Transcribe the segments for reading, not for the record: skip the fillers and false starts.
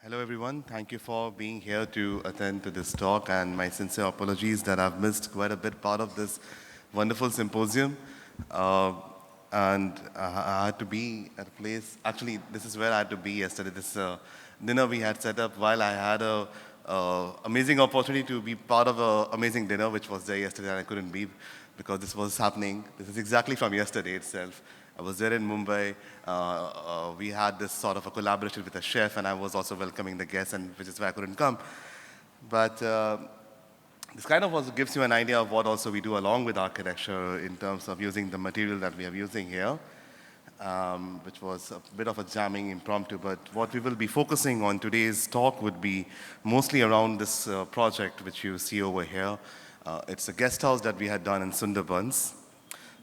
Hello, everyone. Thank you for being here to attend to this talk, and my sincere apologies that I've missed quite a bit part of this wonderful symposium. Uh, and I had to be at a place, actually, this is where I had to be yesterday. This dinner we had set up while I had a amazing opportunity to be part of an amazing dinner, which was there yesterday, and I couldn't be because this was happening. This is exactly from yesterday itself. I was there in Mumbai. We had this sort of a collaboration with a chef, and I was also welcoming the guests, and which is why I couldn't come. But this kind of also gives you an idea of what also we do along with architecture in terms of using the material that we are using here, which was a bit of a jamming impromptu. But what we will be focusing on today's talk would be mostly around this project which you see over here. It's a guest house that we had done in Sundarbans.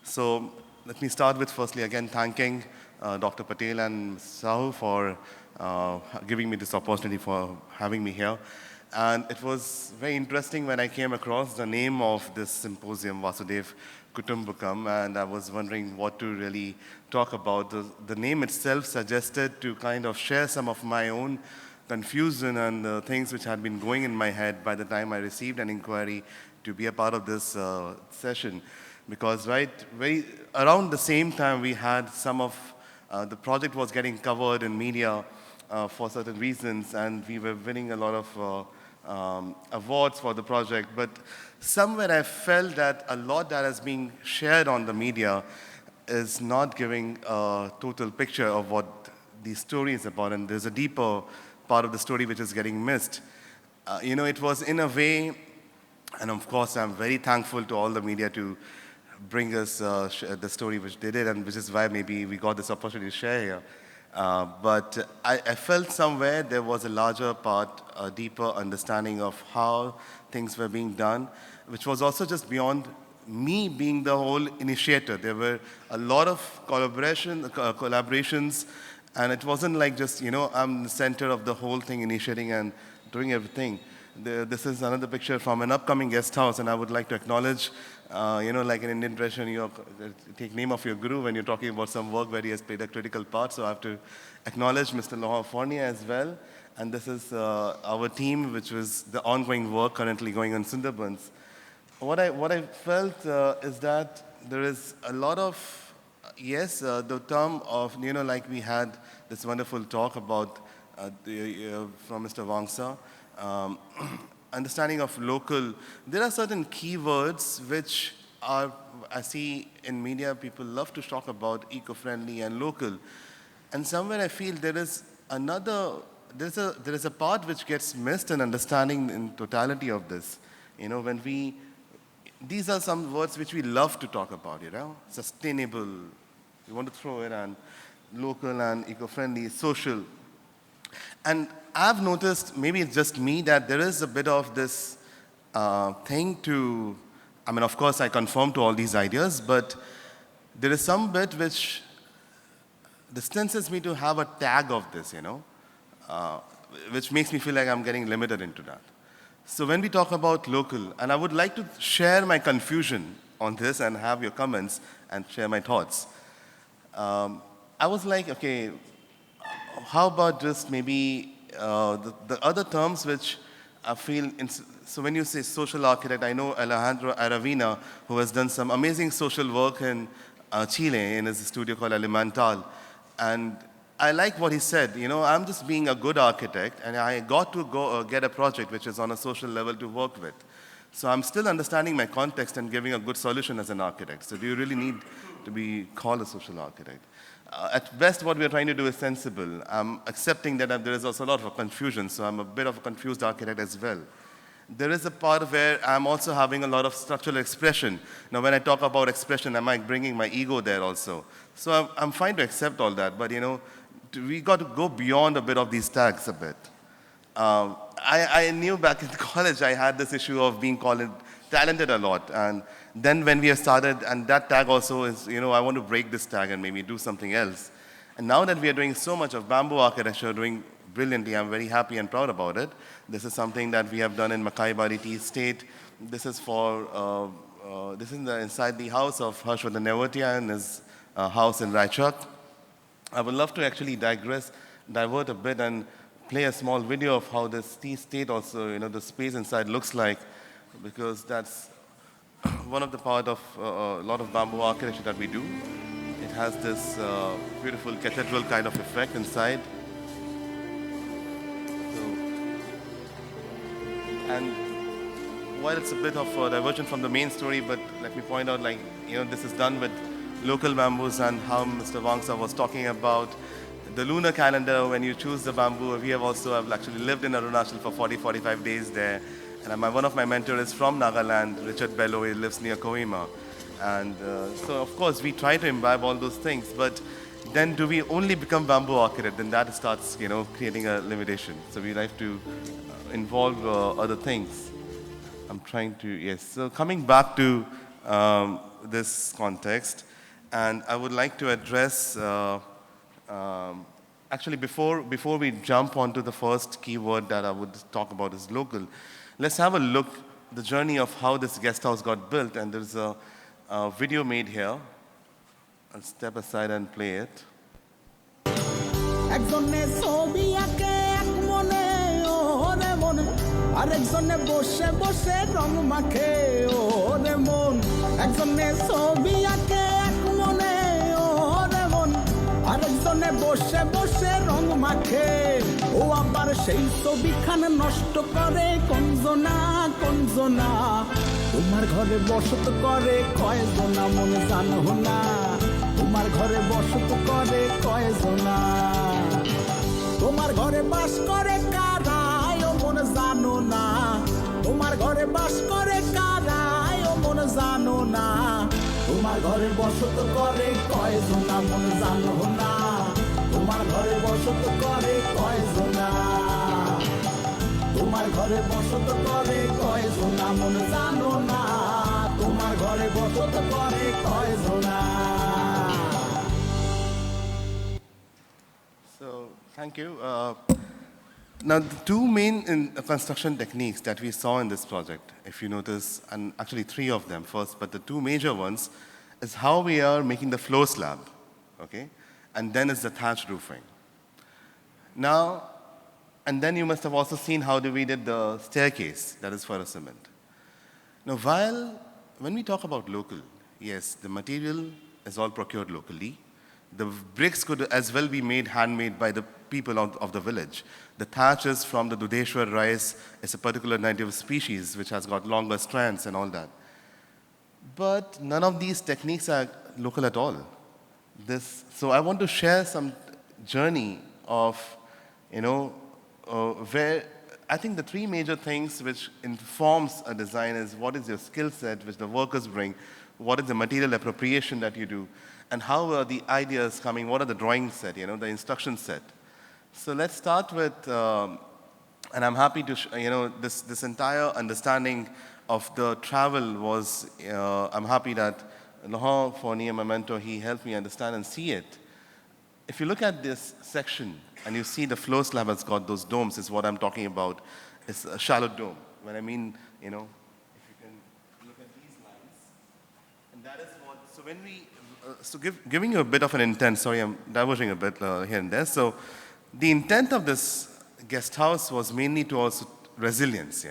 So let me start with firstly again thanking Dr. Patel and Ms. Sahu for giving me this opportunity for having me here. And it was very interesting when I came across the name of this symposium, Vasudev Kutumbakam, and I was wondering what to really talk about. The name itself suggested to kind of share some of my own confusion and the things which had been going in my head by the time I received an inquiry to be a part of this session. Because very around the same time we had some of the project was getting covered in media for certain reasons, and we were winning a lot of awards for the project. But somewhere I felt that a lot that is being shared on the media is not giving a total picture of what the story is about, and there's a deeper part of the story which is getting missed. It was in a way, and of course I'm very thankful to all the media to bring us the story which they did, and which is why maybe we got this opportunity to share here. But I felt somewhere there was a larger part, a deeper understanding of how things were being done, which was also just beyond me being the whole initiator. There were a lot of collaborations, and it wasn't like just, I'm the center of the whole thing, initiating and doing everything. This is another picture from an upcoming guest house, and I would like to acknowledge, like in Indian tradition, you take name of your guru when you're talking about some work where he has played a critical part. So I have to acknowledge Mr. Muzaffarnagar as well. And this is our team, which was the ongoing work currently going on Sundarbans. What I felt is that there is a lot of, the term of, like we had this wonderful talk about from Mr. Wangsa, understanding of local. There are certain keywords which are, I see in media, people love to talk about eco-friendly and local. And somewhere I feel there is a part which gets missed in understanding in totality of this. These are some words which we love to talk about, sustainable, we want to throw it, and local and eco-friendly, social. And I've noticed, maybe it's just me, that there is a bit of this thing to, of course I conform to all these ideas, but there is some bit which distances me to have a tag of this, which makes me feel like I'm getting limited into that. So when we talk about local, and I would like to share my confusion on this and have your comments and share my thoughts. I was like, okay, how about just maybe the other terms which I feel, so when you say social architect, I know Alejandro Aravina, who has done some amazing social work in Chile in his studio called Elemental. And I like what he said, I'm just being a good architect, and I got to go get a project which is on a social level to work with. So I'm still understanding my context and giving a good solution as an architect. So do you really need to be called a social architect? At best, what we're trying to do is sensible. I'm accepting that there is also a lot of confusion, so I'm a bit of a confused architect as well. There is a part where I'm also having a lot of structural expression. Now, when I talk about expression, am I bringing my ego there also? So I'm fine to accept all that, but we got to go beyond a bit of these tags a bit. I knew back in college I had this issue of being called talented a lot, and then when we have started, and that tag also is, I want to break this tag and maybe do something else. And now that we are doing so much of bamboo architecture, doing brilliantly, I'm very happy and proud about it. This is something that we have done in Makaibari Tea Estate. This is this is inside the house of Harshvardhan Nevatia and his house in Raichak. I would love to actually divert a bit and play a small video of how this tea state also, the space inside looks like, because that's one of the part of a lot of bamboo architecture that we do. It has this beautiful cathedral kind of effect inside. So, and while it's a bit of a diversion from the main story, but let me point out, this is done with local bamboos, and how Mr. Wangsa was talking about the lunar calendar. When you choose the bamboo, I've actually lived in Arunachal for 45 days there. And one of my mentors is from Nagaland, Richard Bello. He lives near Kohima. And so, of course, we try to imbibe all those things. But then do we only become bamboo architect? Then that starts, creating a limitation. So we like to involve other things. I'm trying to, yes. So coming back to this context, and I would like to address, actually before we jump onto the first keyword that I would talk about is local, let's have a look the journey of how this guest house got built. And there's a video made here. I'll step aside and play it. আরেকজনে বসে বসে রং মাখে ও আবার সেই ছবিখান নষ্ট করে কঞ্জনা কঞ্জনা তোমার ঘরে বসত করে কয়জনা মন জানো না তোমার ঘরে বসত করে কয়জনা তোমার ঘরে বাস করে কারা ও মন জানো না তোমার ঘরে বাস করে কারা ও মন জানো না তোমার ঘরে বসত করে কয়জনা মন জানো না তোমার ঘরে বসত করে কয়জনা তোমার ঘরে বসত করে কয়জনা মন জানো না তোমার ঘরে বসত করে কয়জনা So, thank you. Now, the two main construction techniques that we saw in this project, if you notice, and actually three of them first, but the two major ones is how we are making the floor slab, okay? And then is the thatch roofing. Now, and then you must have also seen how we did the staircase, that is ferrocement. Now, when we talk about local, yes, the material is all procured locally. The bricks could as well be made handmade by the people of the village. The thatch is from the Dudeshwar rice. It's a particular native species which has got longer strands and all that. But none of these techniques are local at all. So I want to share some journey of, where I think the three major things which informs a design is what is your skill set which the workers bring, what is the material appropriation that you do, and how are the ideas coming, what are the drawing set, the instruction set. So let's start with, and I'm happy to, this entire understanding of the travel was, I'm happy that Laurent Fournier, my mentor, he helped me understand and see it. If you look at this section and you see the floor slab has got those domes, is what I'm talking about. It's a shallow dome. When I mean, if you can look at these lines, and that is what, so when we, giving you a bit of an intent, sorry, I'm diverging a bit here and there. So the intent of this guest house was mainly to also resilience,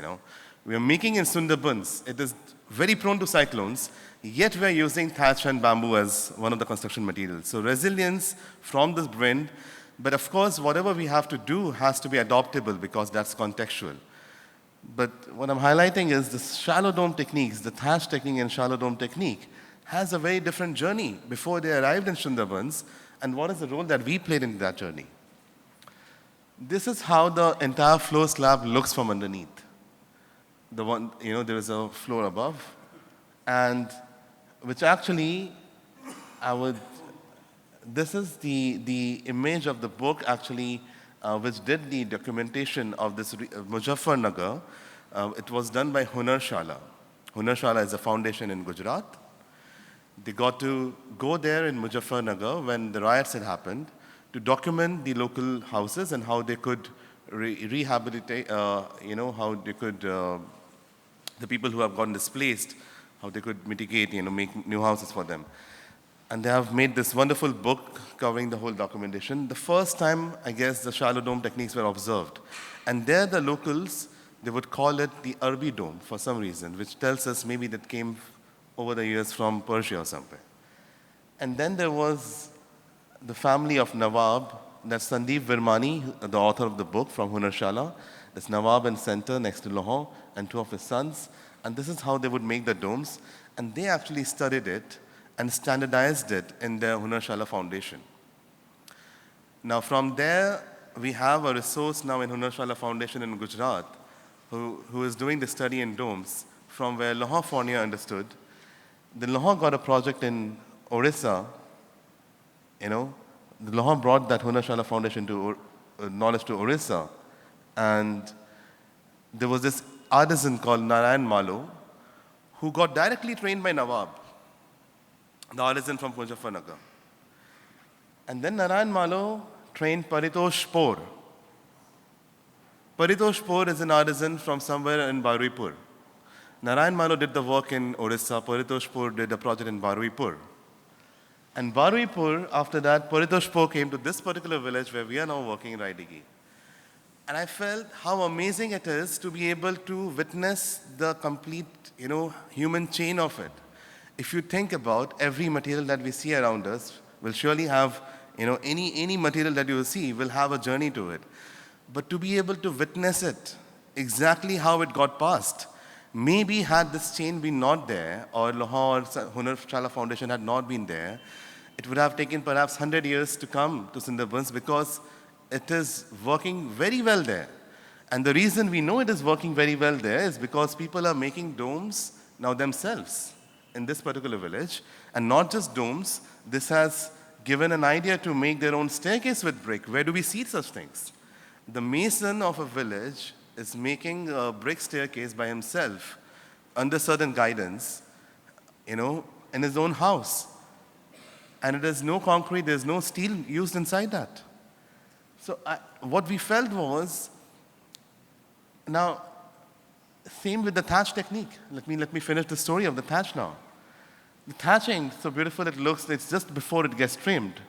We are making in Sundarbans, it is very prone to cyclones, yet we are using thatch and bamboo as one of the construction materials. So resilience from this wind, but of course, whatever we have to do has to be adaptable because that's contextual. But what I'm highlighting is the shallow dome techniques, the thatch technique and shallow dome technique has a very different journey before they arrived in Sundarbans, and what is the role that we played in that journey. This is how the entire floor slab looks from underneath. The one, there is a floor above, and which actually, this is the image of the book actually, which did the documentation of this Muzaffarnagar. It was done by Hunar Shala. Hunar Shala is a foundation in Gujarat. They got to go there in Muzaffarnagar when the riots had happened to document the local houses and how they could rehabilitate, how they could, the people who have gotten displaced, how they could mitigate, make new houses for them. And they have made this wonderful book covering the whole documentation. The first time, I guess, the shallow dome techniques were observed. And there the locals, they would call it the Arbi dome for some reason, which tells us maybe that came over the years from Persia or somewhere. And then there was the family of Nawab, that's Sandeep Virmani, the author of the book from Hunarshala. That's Nawab in center next to Lahore, and two of his sons. And this is how they would make the domes. And they actually studied it and standardized it in their Hunarshala Foundation. Now from there, we have a resource now in Hunarshala Foundation in Gujarat, who is doing the study in domes from where Lahore Fournier understood. Then Lahore got a project in Orissa, Lahore brought that Hunarshala Foundation knowledge to Orissa, and there was this artisan called Narayan Malo, who got directly trained by Nawab, the artisan from Muzaffarnagar. And then Narayan Malo trained Paritosh Por. Paritosh Por is an artisan from somewhere in Baruipur. Narayan Malo did the work in Orissa, Paritosh Por did a project in Baruipur. And Baruipur, after that, Paritosh Por came to this particular village where we are now working in Raidigi. And I felt how amazing it is to be able to witness the complete, human chain of it. If you think about every material that we see around us, will surely have, any material that you will see will have a journey to it. But to be able to witness it, exactly how it got passed, maybe had this chain been not there, or Lahore Hunarshala Foundation had not been there, it would have taken perhaps 100 years to come to Sundarbans, because it is working very well there. And the reason we know it is working very well there is because people are making domes now themselves in this particular village. And not just domes, this has given an idea to make their own staircase with brick. Where do we see such things? The mason of a village is making a brick staircase by himself under certain guidance, in his own house. And it is no concrete, there's no steel used inside that. So what we felt was, now, same with the thatch technique. Let me finish the story of the thatch now. The thatching, so beautiful it looks, it's just before it gets trimmed.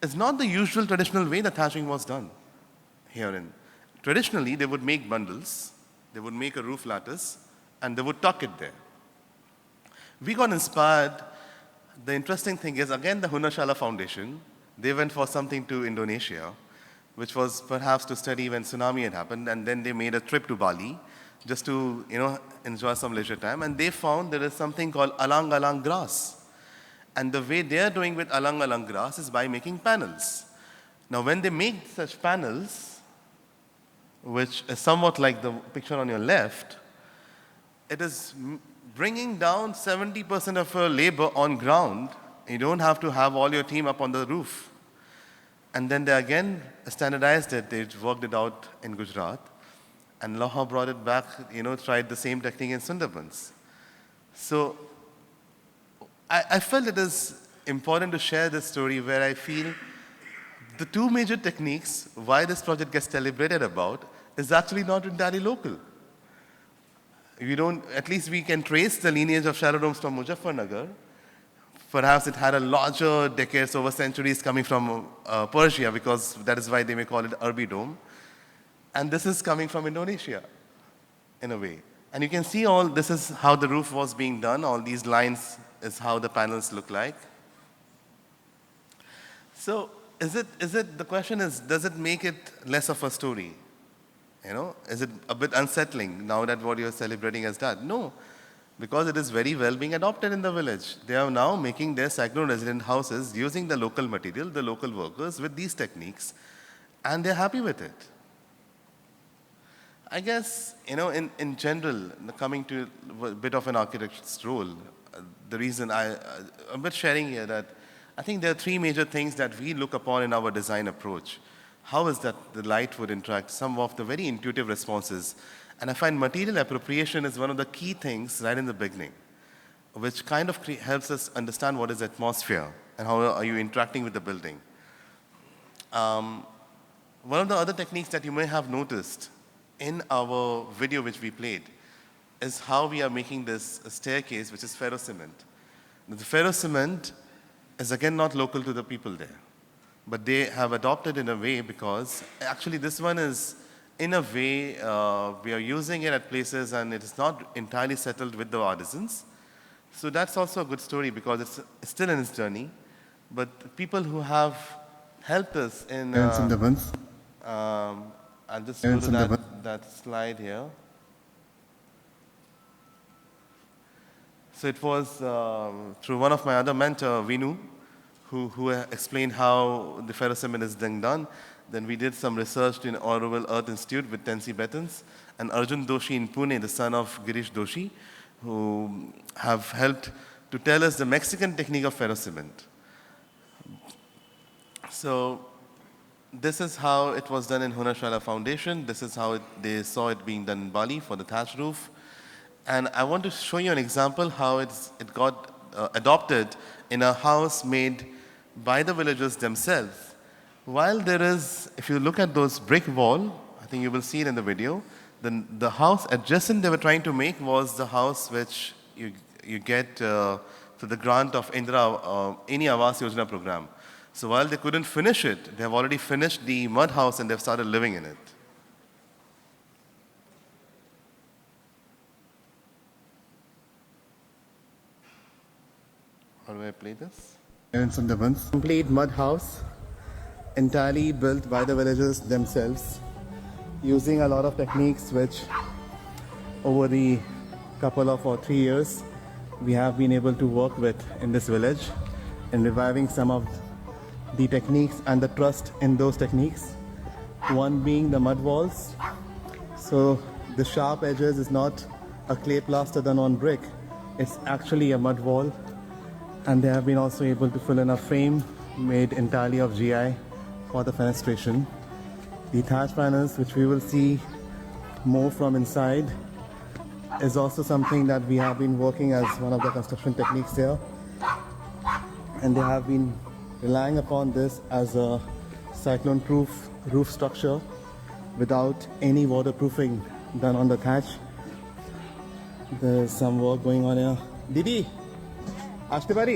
It's not the usual traditional way the thatching was done herein. Traditionally, they would make bundles, they would make a roof lattice, and they would tuck it there. We got inspired. The interesting thing is, again, the Hunarshala Foundation, they went for something to Indonesia, which was perhaps to study when tsunami had happened, and then they made a trip to Bali just to, enjoy some leisure time, and they found there is something called alang-alang grass. And the way they are doing with alang-alang grass is by making panels. Now, when they make such panels, which is somewhat like the picture on your left, it is bringing down 70% of your labor on ground. You don't have to have all your team up on the roof. And then they again standardized it. They worked it out in Gujarat. And Lahore brought it back, tried the same technique in Sundarbans. So I felt it is important to share this story where I feel the two major techniques why this project gets celebrated about is actually not entirely local. At least we can trace the lineage of shadow domes from Muzaffarnagar. Perhaps it had a larger decades over centuries coming from Persia, because that is why they may call it Arbi dome. And this is coming from Indonesia, in a way. And you can see this is how the roof was being done. All these lines is how the panels look like. So the question is, does it make it less of a story? Is it a bit unsettling now that what you're celebrating has done? No, because it is very well being adopted in the village. They are now making their cyclone-resident houses using the local material, the local workers with these techniques, and they're happy with it. I guess, in general, coming to a bit of an architect's role, the reason I'm a bit sharing here that I think there are three major things that we look upon in our design approach. How is that the light would interact, some of the very intuitive responses. And I find material appropriation is one of the key things right in the beginning, which kind of helps us understand what is atmosphere and how are you interacting with the building. One of the other techniques that you may have noticed in our video which we played is how we are making this staircase, which is ferrocement. The ferrocement is again not local to the people there. But they have adopted in a way because actually this one is, in a way, we are using it at places and it is not entirely settled with the artisans. So that's also a good story because it's still in its journey. But people who have helped us in, Sundarbans. I'll just go to that slide here. So it was through one of my other mentor, Vinu, who explained how the ferrocement is being done. Then we did some research in Auroral Earth Institute with Tensi Betons, and Arjun Doshi in Pune, the son of Girish Doshi, who have helped to tell us the Mexican technique of ferrocement. So this is how it was done in Hunashala Foundation. This is how they saw it being done in Bali for the thatch roof. And I want to show you an example how it got adopted in a house made by the villagers themselves. While there is, if you look at those brick wall, I think you will see it in the video, then the house adjacent they were trying to make was the house which you get through the grant of Indra Ini Awas Yojana program. So while they couldn't finish it, they have already finished the mud house and they've started living in it. How do I play this? In Sundarbans. Complete mud house, entirely built by the villagers themselves, using a lot of techniques which over the couple of or 3 years we have been able to work with in this village and reviving some of the techniques and the trust in those techniques. One being the mud walls. So the sharp edges is not a clay plaster done on brick, it's actually a mud wall. And they have been also able to fill in a frame made entirely of GI for the fenestration. The thatch panels, which we will see more from inside, is also something that we have been working as one of the construction techniques there. And they have been relying upon this as a cyclone-proof roof structure without any waterproofing done on the thatch. There's some work going on here. Didi! আসতে পারি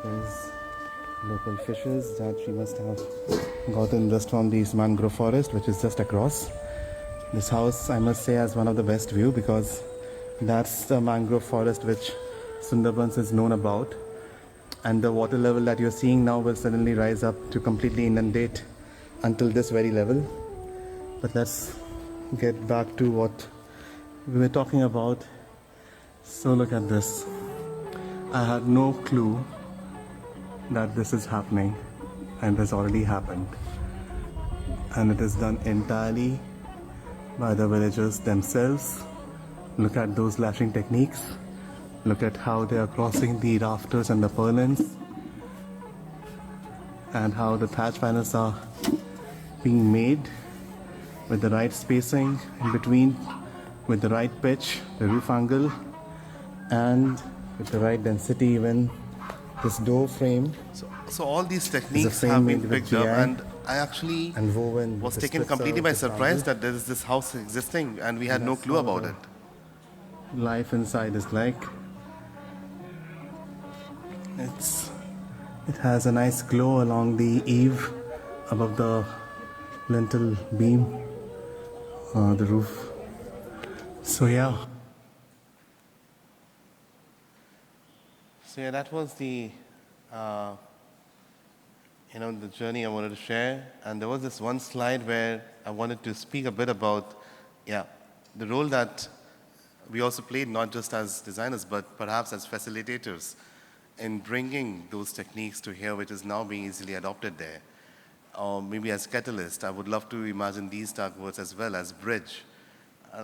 There's local fishes that we must have gotten just from this mangrove forest which is just across. This house I must say has one of the best view because that's the mangrove forest which Sundarbans is known about, and the water level that you're seeing now will suddenly rise up to completely inundate until this very level. But let's get back to what we were talking about. So look at this. I had no clue that this is happening, and this already happened. And it is done entirely by the villagers themselves. Look at those lashing techniques. Look at how they are crossing the rafters and the purlins, and how the thatch panels are being made with the right spacing in between, with the right pitch, the roof angle, and with the right density even. This door frame. So all these techniques have been picked up, and I actually was taken completely by surprise that there is this house existing and we had no clue about it. Life inside is like. It has a nice glow along the eave above the lintel beam, the roof. So yeah. So yeah, that was the the journey I wanted to share. And there was this one slide where I wanted to speak a bit about the role that we also played, not just as designers, but perhaps as facilitators in bringing those techniques to here, which is now being easily adopted there. Or maybe as catalyst, I would love to imagine these dark words as well as bridge.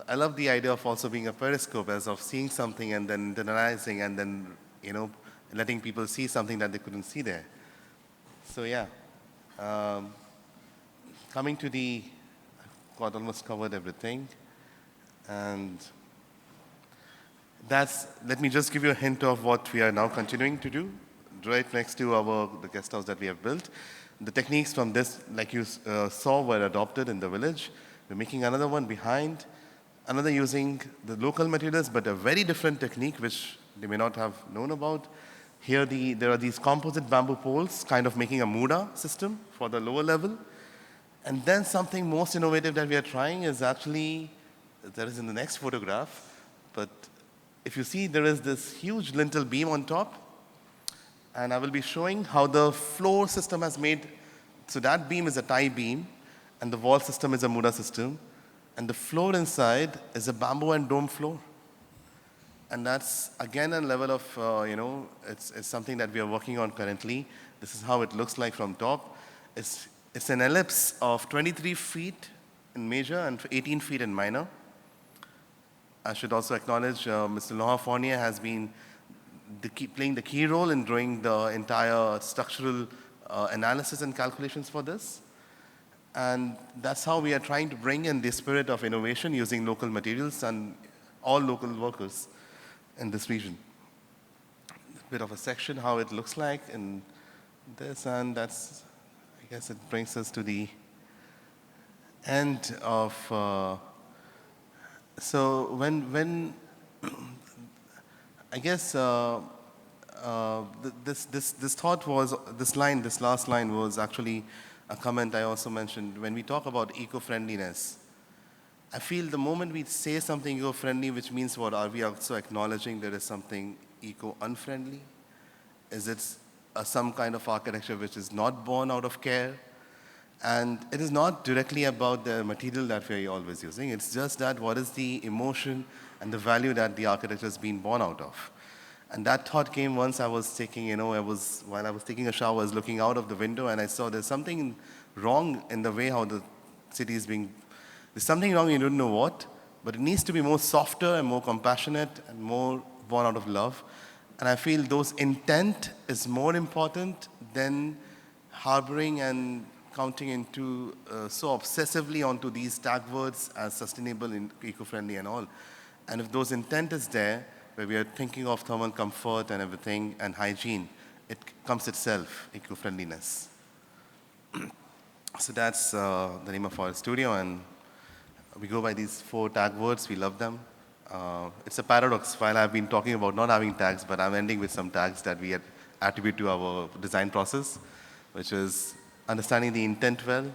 I love the idea of also being a periscope, as of seeing something and then internalizing and then, letting people see something that they couldn't see there. So yeah, coming to I've almost covered everything. And let me just give you a hint of what we are now continuing to do, right next to the guest house that we have built. The techniques from this, like you saw, were adopted in the village. We're making another one behind. Another using the local materials, but a very different technique, which they may not have known about. Here, there are these composite bamboo poles, kind of making a muda system for the lower level. And then something most innovative that we are trying is actually, that is in the next photograph, but if you see, there is this huge lintel beam on top, and I will be showing how the floor system has made, so that beam is a tie beam, and the wall system is a muda system, and the floor inside is a bamboo and dome floor. And that's, again, a level of, it's something that we are working on currently. This is how it looks like from top. It's an ellipse of 23 feet in major and 18 feet in minor. I should also acknowledge Mr. Loha Fournier has been playing the key role in drawing the entire structural analysis and calculations for this. And that's how we are trying to bring in the spirit of innovation using local materials and all local workers in this region. A bit of a section, how it looks like in this, and that's, I guess it brings us to the end of, so when I guess this thought was, this last line was actually a comment I also mentioned. When we talk about eco-friendliness, I feel the moment we say something eco-friendly, which means what, are we also acknowledging there is something eco-unfriendly? Is it some kind of architecture which is not born out of care? And it is not directly about the material that we are always using. It's just that what is the emotion and the value that the architecture has been born out of. And that thought came once I was taking, while I was taking a shower, I was looking out of the window and I saw there's something wrong in the way how the city is being. There's something wrong, you don't know what, but it needs to be more softer and more compassionate and more born out of love. And I feel those intent is more important than harboring and counting into so obsessively onto these tag words as sustainable and eco-friendly and all. And if those intent is there, where we are thinking of thermal comfort and everything and hygiene, it comes itself, eco-friendliness. So that's the name of our studio, and we go by these 4 tag words. We love them. It's a paradox. While I've been talking about not having tags, but I'm ending with some tags that we attribute to our design process, which is understanding the intent well.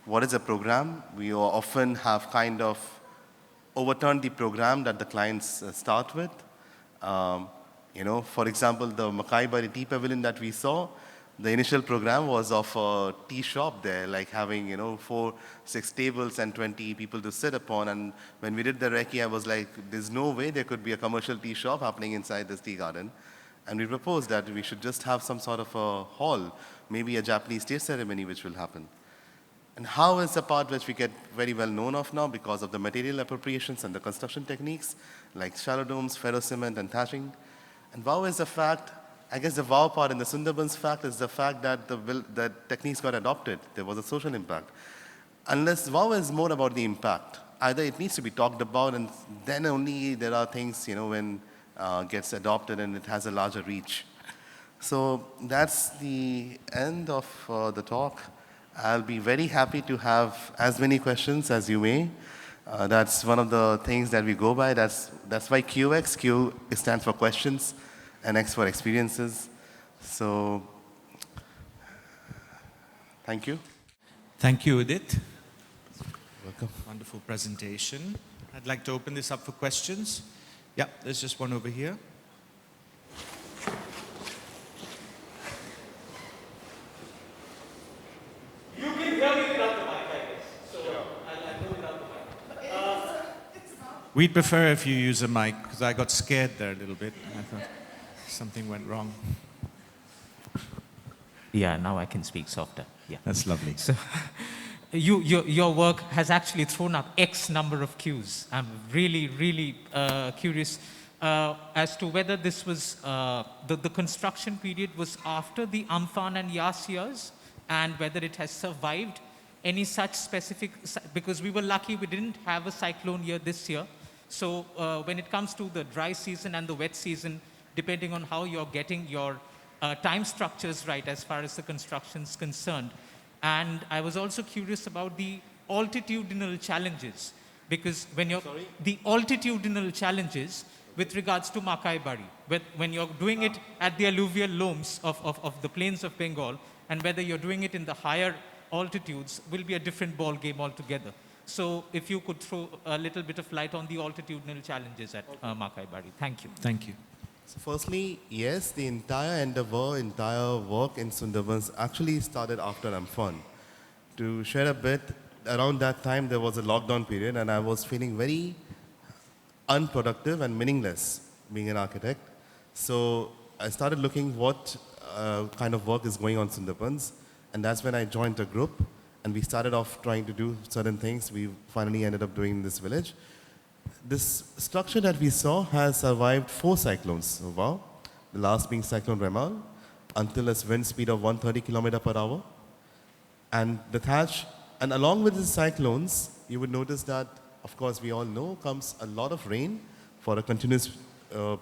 What is a program? We often have kind of overturned the program that the clients start with. For example, the Makai Bari Tea Pavilion that we saw, the initial program was of a tea shop there, like having, 4, 6 tables and 20 people to sit upon. And when we did the recce, I was like, there's no way there could be a commercial tea shop happening inside this tea garden. And we proposed that we should just have some sort of a hall, maybe a Japanese tea ceremony which will happen. And how is the part which we get very well known of now because of the material appropriations and the construction techniques, like shallow domes, ferrocement, and thatching. And wow is the fact, I guess the wow part in the Sundarbans fact is the fact that the techniques got adopted. There was a social impact. Unless wow is more about the impact. Either it needs to be talked about, and then only there are things, when gets adopted and it has a larger reach. So that's the end of the talk. I'll be very happy to have as many questions as you may. That's one of the things that we go by. That's why QX, Q stands for questions, and X for experiences. So, thank you. Thank you, Udit. Welcome. Wonderful presentation. I'd like to open this up for questions. Yeah, there's just one over here. We'd prefer if you use a mic, because I got scared there a little bit. I thought something went wrong. Yeah, now I can speak softer. Yeah. That's lovely. So, your work has actually thrown up X number of cues. I'm really, really curious as to whether this was, the construction period was after the Amphan and Yas years, and whether it has survived any such specific, because we were lucky we didn't have a cyclone year this year. So when it comes to the dry season and the wet season, depending on how you're getting your time structures right as far as the construction is concerned. And I was also curious about the altitudinal challenges. Because when you're, the altitudinal challenges with regards to Makai Bari, when you're doing it at the alluvial loams of the plains of Bengal, and whether you're doing it in the higher altitudes will be a different ball game altogether. So if you could throw a little bit of light on the altitudinal challenges at Makai Bari. Thank you. Thank you. So firstly, yes, the entire endeavor, entire work in Sundarbans actually started after Amphan. To share a bit, around that time there was a lockdown period and I was feeling very unproductive and meaningless being an architect. So I started looking what kind of work is going on in Sundarbans, and that's when I joined a group and we started off trying to do certain things. We finally ended up doing in this village. This structure that we saw has survived 4 cyclones so far, the last being Cyclone Remal, until its wind speed of 130 km per hour. And the thatch, and along with the cyclones, you would notice that, of course, we all know, comes a lot of rain for a continuous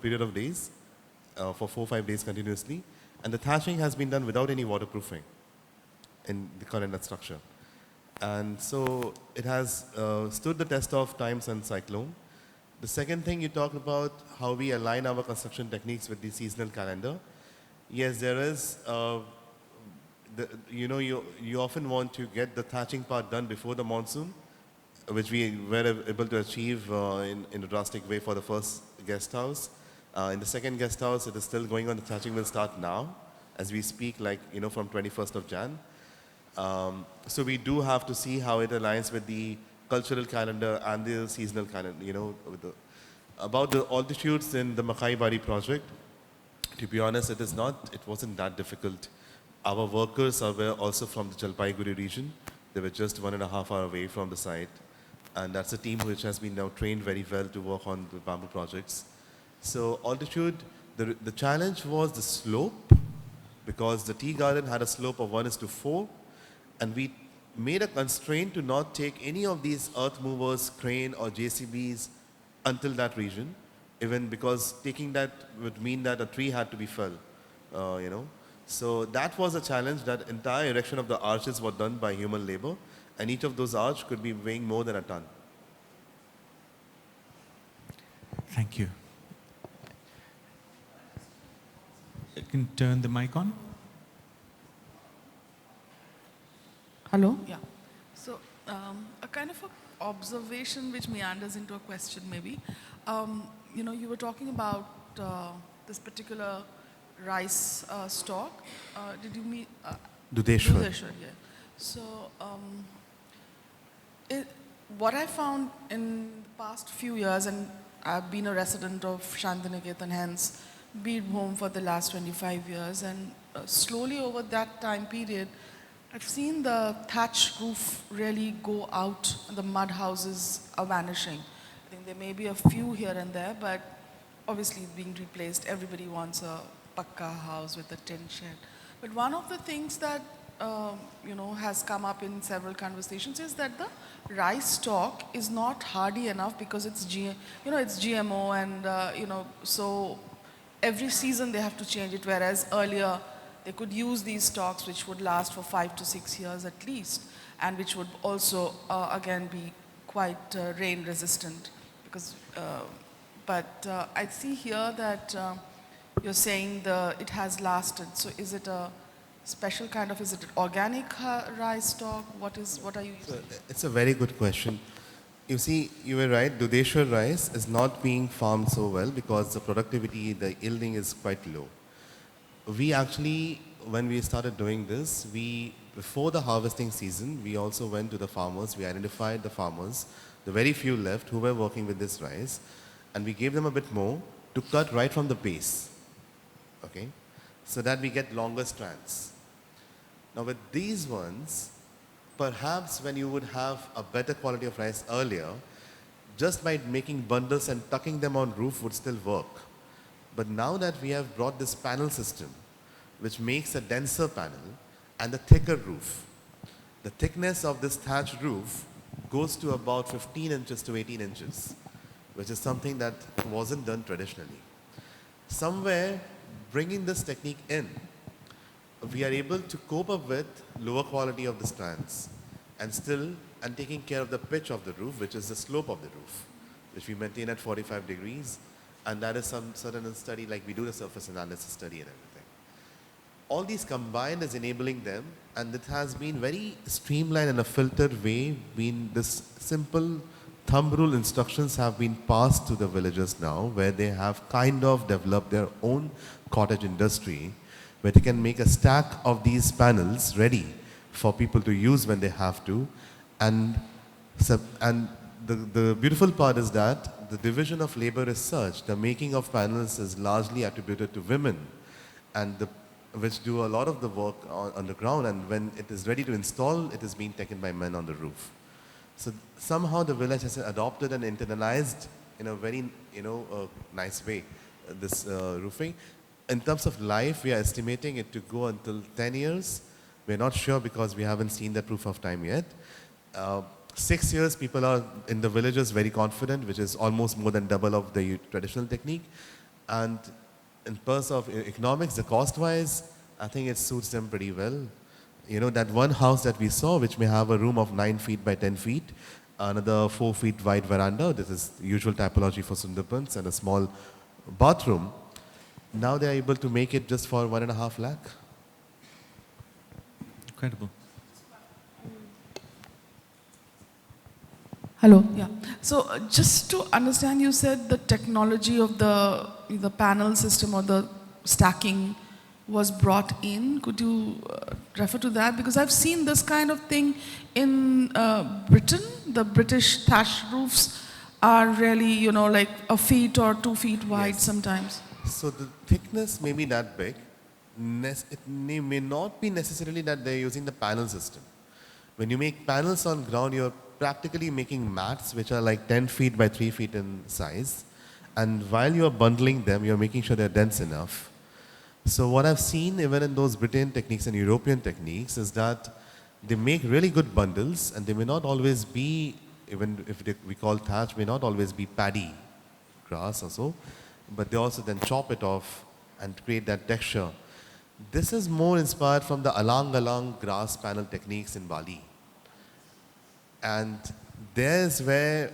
period of days, for 4-5 days continuously. And the thatching has been done without any waterproofing in the current structure. And so it has stood the test of times and cyclone. The second thing you talked about, how we align our construction techniques with the seasonal calendar. Yes, there is, you often want to get the thatching part done before the monsoon, which we were able to achieve in a drastic way for the first guest house. In the second guest house, it is still going on. The thatching will start now, as we speak, from 21st of Jan. So we do have to see how it aligns with the cultural calendar and the seasonal calendar, about the altitudes in the Makai Bari project. To be honest, it wasn't that difficult. Our workers were also from the Jalpaiguri region. They were just 1.5 hours away from the site. And that's a team which has been now trained very well to work on the bamboo projects. So altitude, the challenge was the slope, because the tea garden had a slope of 1:4, and we made a constraint to not take any of these earth movers, crane or JCBs until that region, even because taking that would mean that a tree had to be felled, So that was a challenge. That entire erection of the arches was done by human labor, and each of those arches could be weighing more than a ton. Thank you. You can turn the mic on. Hello? Yeah. So, a kind of a observation which meanders into a question maybe. You were talking about this particular rice stalk. Did you mean? Dudeshwar. Dudeshwar, yeah. So, what I found in the past few years, and I've been a resident of Shantiniketan, hence been home for the last 25 years, and slowly over that time period, I've seen the thatch roof really go out, and the mud houses are vanishing. I think there may be a few here and there, but obviously it's being replaced. Everybody wants a pakka house with a tin shed. But one of the things that has come up in several conversations is that the rice stalk is not hardy enough because it's GMO, and so every season they have to change it, whereas earlier they could use these stalks which would last for 5 to 6 years at least, and which would also again be quite rain resistant. Because, but I see here that you're saying it has lasted. So is it a special kind of, is it an organic rice stalk? What are you using? It's a very good question. You see, you were right, Dudeshwar rice is not being farmed so well because the productivity, the yielding is quite low. We actually, when we started doing this, before the harvesting season, we also went to the farmers, we identified the farmers, the very few left who were working with this rice, and we gave them a bit more to cut right from the base, okay, so that we get longer strands. Now with these ones, perhaps when you would have a better quality of rice earlier, just by making bundles and tucking them on roof would still work. But now that we have brought this panel system, which makes a denser panel and a thicker roof, the thickness of this thatch roof goes to about 15 inches to 18 inches, which is something that wasn't done traditionally. Somewhere, bringing this technique in, we are able to cope up with lower quality of the strands and still and taking care of the pitch of the roof, which is the slope of the roof, which we maintain at 45 degrees. And that is some certain study, like we do the surface analysis study and everything. All these combined is enabling them, and it has been very streamlined in a filtered way. This simple thumb rule instructions have been passed to the villagers now, where they have kind of developed their own cottage industry, where they can make a stack of these panels ready for people to use when they have to. And the beautiful part is that the division of labor is such, the making of panels is largely attributed to women, and which do a lot of the work on the ground, and when it is ready to install, it is being taken by men on the roof. So somehow the village has adopted and internalized in a very nice way this roofing. In terms of life, we are estimating it to go until 10 years. We're not sure because we haven't seen the proof of time yet. 6 years, people are in the villages very confident, which is almost more than double of the traditional technique. And in terms of economics, the cost-wise, I think it suits them pretty well. You know, that one house that we saw, which may have a room of 9 feet by 10 feet, another 4 feet wide veranda, this is the usual typology for Sundarbans, and a small bathroom. Now they are able to make it just for 1.5 lakh. Incredible. Hello. Yeah. So just to understand, you said the technology of the panel system or the stacking was brought in. Could you refer to that? Because I've seen this kind of thing in Britain. The British thatch roofs are really, like a feet or 2 feet wide sometimes. So the thickness may be that big. It may not be necessarily that they're using the panel system. When you make panels on ground, you're practically making mats which are like 10 feet by 3 feet in size. And while you're bundling them, you're making sure they're dense enough. So what I've seen even in those Britain techniques and European techniques is that they make really good bundles, and they may not always be, even if we call thatch, may not always be paddy grass or so, but they also then chop it off and create that texture. This is more inspired from the alang-alang grass panel techniques in Bali. And there's where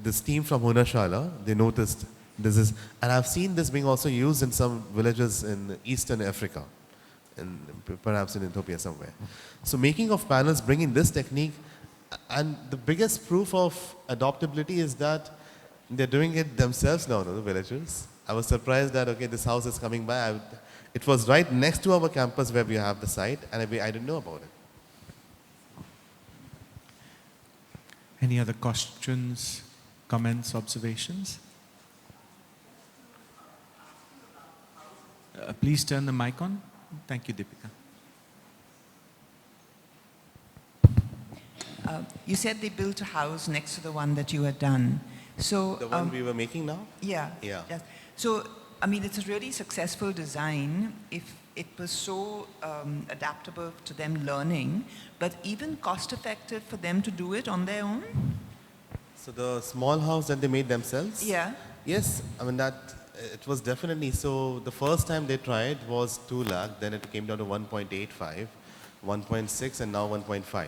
this team from Hunashala, they noticed this is, and I've seen this being also used in some villages in Eastern Africa, and perhaps in Ethiopia somewhere. So making of panels, bringing this technique, and the biggest proof of adoptability is that they're doing it themselves now, the villagers. I was surprised that, okay, this house is coming by. It was right next to our campus where we have the site, and I didn't know about it. Any other questions, comments, observations? Please turn the mic on. Thank you, Deepika. You said they built a house next to the one that you had done. So The one we were making now? yeah. Yeah. Yes. So I mean, it's a really successful design if it was so adaptable to them learning, but even cost effective for them to do it on their own. So the small house that they made themselves? Yeah. Yes, I mean it was definitely, so the first time they tried was 2 lakh, then it came down to 1.85, 1.6 and now 1.5.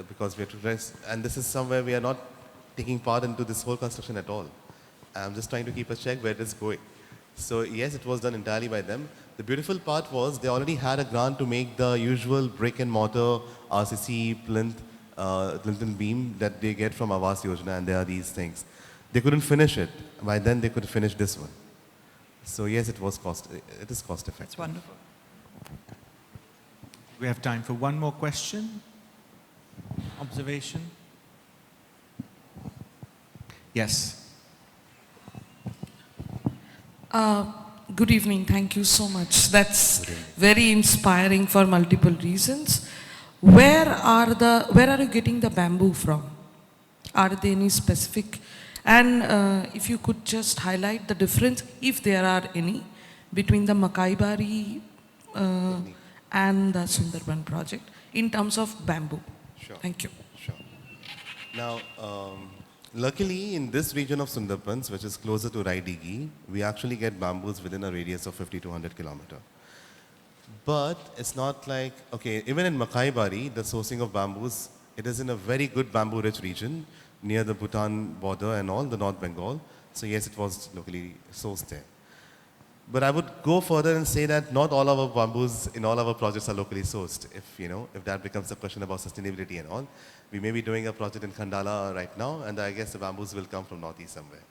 Because we have to rest, and this is somewhere we are not taking part into this whole construction at all. I'm just trying to keep a check where it is going. So yes, it was done entirely by them. The beautiful part was they already had a grant to make the usual brick and mortar RCC plinth and beam that they get from Awas Yojana, and there are these things. They couldn't finish it. By then they could finish this one. So yes, it is cost effective. That's wonderful. We have time for one more question. Observation? Yes. Good evening. Thank you so much. That's very inspiring for multiple reasons. Where are you getting the bamboo from? Are there any specific? And if you could just highlight the difference, if there are any, between the Makaibari and the Sundarban project in terms of bamboo. Sure. Thank you. Sure. Now, luckily in this region of Sundarbans, which is closer to Raidigi, we actually get bamboos within a radius of 50 to 100 kilometers. But it's not like, okay, even in Makaibari, the sourcing of bamboos It is in a very good bamboo-rich region near the Bhutan border and all, the North Bengal. So yes, it was locally sourced there. But I would go further and say that not all our bamboos in all our projects are locally sourced. If that becomes a question about sustainability and all, we may be doing a project in Khandala right now, and I guess the bamboos will come from Northeast somewhere.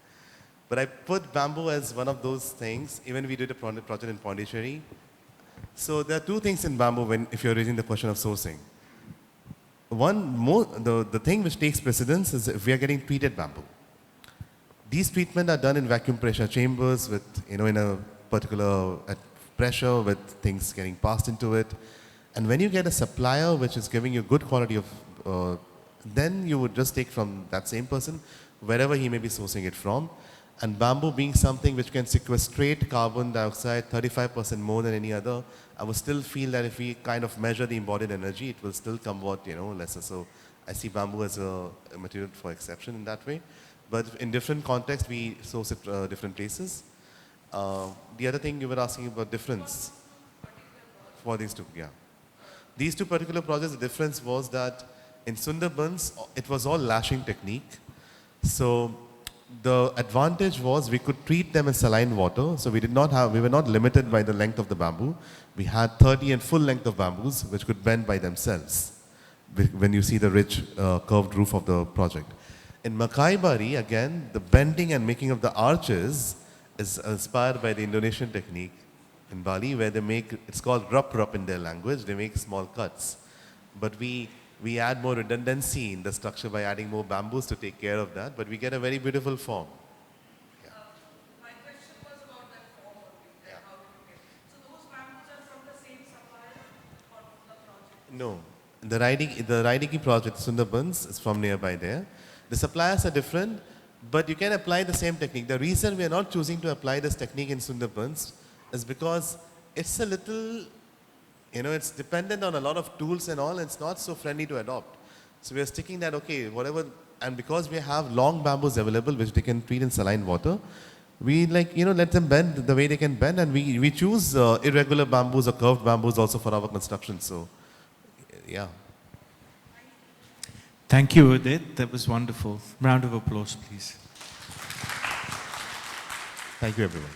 But I put bamboo as one of those things. Even we did a project in Pondicherry. So there are two things in bamboo if you're raising the question of sourcing. The thing which takes precedence is if we are getting treated bamboo. These treatments are done in vacuum pressure chambers with, in a particular pressure with things getting passed into it. And when you get a supplier which is giving you good quality of, then you would just take from that same person, wherever he may be sourcing it from. And bamboo being something which can sequestrate carbon dioxide 35% more than any other, I would still feel that if we kind of measure the embodied energy, it will still come out, lesser. So I see bamboo as a material for exception in that way. But in different contexts, we source it different places. The other thing you were asking about difference for these two, yeah. These two particular projects, the difference was that in Sundarbans, it was all lashing technique. So the advantage was we could treat them in saline water. So we were not limited by the length of the bamboo. We had 30 and full length of bamboos which could bend by themselves when you see the rich curved roof of the project. In Makai Bari, again, the bending and making of the arches is inspired by the Indonesian technique in Bali, where they make, it's called rup in their language, they make small cuts. But we add more redundancy in the structure by adding more bamboos to take care of that, but we get a very beautiful form. Yeah. My question was about that form only, Yeah. how did you get? So those bamboos are from the same supplier or the project? No. The Raidiki project, Sundarbans, is from nearby there. The suppliers are different, but you can apply the same technique. The reason we are not choosing to apply this technique in Sundarbans is because it's a little, it's dependent on a lot of tools and all, and it's not so friendly to adopt. So we are sticking that, okay, whatever, and because we have long bamboos available, which they can treat in saline water, we let them bend the way they can bend, and we choose irregular bamboos or curved bamboos also for our construction. So, yeah. Thank you, Udit. That was wonderful. Round of applause, please. Thank you, everyone.